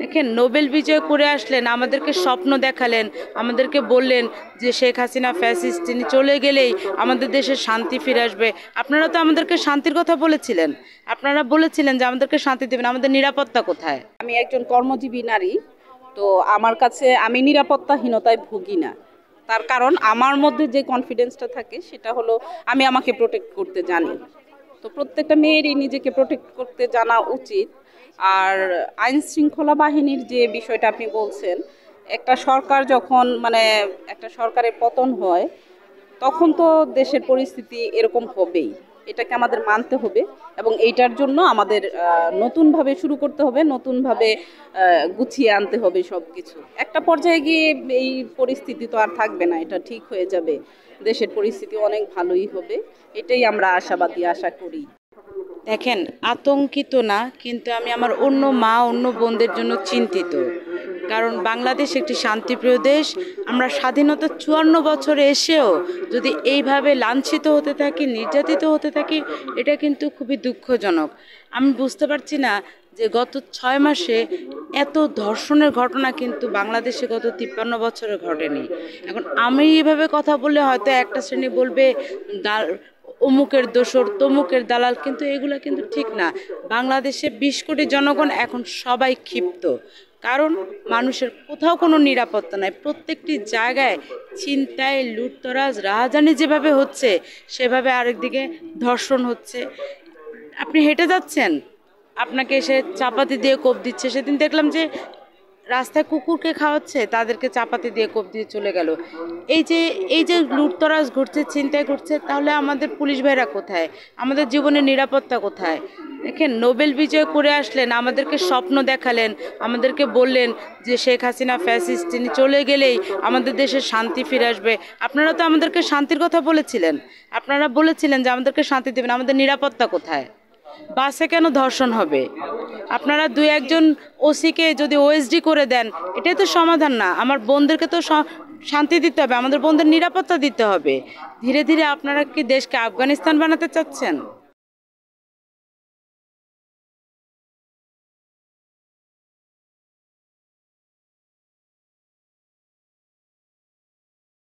দেখেন, নোবেল বিজয় করে আসলেন, আমাদেরকে স্বপ্ন দেখালেন, আমাদেরকে বললেন যে শেখ হাসিনা ফ্যাসিস্ট, তিনি চলে গেলেই আমাদের দেশে শান্তি ফিরে আসবে। আপনারা তো আমাদেরকে শান্তির কথা বলেছিলেন, আপনারা বলেছিলেন যে আমাদেরকে শান্তি দেবেন, আমাদের নিরাপত্তা কোথায়? আমি একজন কর্মজীবী নারী, তো আমার কাছে আমি নিরাপত্তাহীনতায় ভুগি না। তার কারণ আমার মধ্যে যে কনফিডেন্সটা থাকে সেটা হলো আমি আমাকে প্রোটেক্ট করতে জানি। তো প্রত্যেকটা মেয়েরই নিজেকে প্রোটেক্ট করতে জানা উচিত। আর আইন শৃঙ্খলা বাহিনীর যে বিষয়টা আপনি বলছেন, একটা সরকার যখন একটা সরকারের পতন হয় তখন তো দেশের পরিস্থিতি এরকম হবেই, এটাকে আমাদের মানতে হবে। এবং এইটার জন্য আমাদের নতুনভাবে শুরু করতে হবে, নতুনভাবে গুছিয়ে আনতে হবে সব কিছু। একটা পর্যায়ে গিয়ে এই পরিস্থিতি তো আর থাকবে না, এটা ঠিক হয়ে যাবে, দেশের পরিস্থিতি অনেক ভালোই হবে, এটাই আমরা আশাবাদী, আশা করি। দেখেন, আতঙ্কিত না, কিন্তু আমি আমার অন্য মা অন্য বোনদের জন্য চিন্তিত। কারণ বাংলাদেশ একটি শান্তিপ্রিয় দেশ। আমরা স্বাধীনতা 54 বছরে এসেও যদি এইভাবে লাঞ্ছিত হতে থাকি, নির্যাতিত হতে থাকি, এটা কিন্তু খুবই দুঃখজনক। আমি বুঝতে পারছি না যে গত 6 মাসে এত ধর্ষণের ঘটনা কিন্তু বাংলাদেশে গত 53 বছরে ঘটেনি। এখন আমি এইভাবে কথা বললে হয়তো একটা শ্রেণী বলবে অমুকের দোসর, তমুকের দালাল, কিন্তু এগুলো কিন্তু ঠিক না। বাংলাদেশে 20 কোটি জনগণ এখন সবাই ক্ষিপ্ত, কারণ মানুষের কোথাও কোনো নিরাপত্তা নাই। প্রত্যেকটি জায়গায় ছিনতাই, লুটতরাজ, রাহাজানি যেভাবে হচ্ছে, সেভাবে আরেকদিকে ধর্ষণ হচ্ছে। আপনি হেঁটে যাচ্ছেন, আপনাকে এসে চাপাতি দিয়ে কোপ দিচ্ছে। সেদিন দেখলাম যে রাস্তায় কুকুরকে খাওয়াচ্ছে, তাদেরকে চাপাতি দিয়ে কোপ দিয়ে চলে গেল। এই যে লুটতরাজ ঘটছে, ছিনতাই ঘটছে, তাহলে আমাদের পুলিশ ভাইরা কোথায়? আমাদের জীবনের নিরাপত্তা কোথায়? দেখেন, নোবেল বিজয় করে আসলেন, আমাদেরকে স্বপ্ন দেখালেন, আমাদেরকে বললেন যে শেখ হাসিনা ফ্যাসিস্ট, তিনি চলে গেলেই আমাদের দেশে শান্তি ফিরে আসবে। আপনারা তো আমাদেরকে শান্তির কথা বলেছিলেন, আপনারা বলেছিলেন যে আমাদেরকে শান্তি দেবেন, আমাদের নিরাপত্তা কোথায়? বাসে কেন ধর্ষণ হবে? আপনারা দুই একজন ওসিকে যদি ওএসডি করে দেন, এটাই তো সমাধান না। আমার বোনদেরকে তো শান্তি দিতে হবে, আমাদের বোনদের নিরাপত্তা দিতে হবে। ধীরে ধীরে আপনারা কি দেশকে আফগানিস্তান বানাতে চাচ্ছেন?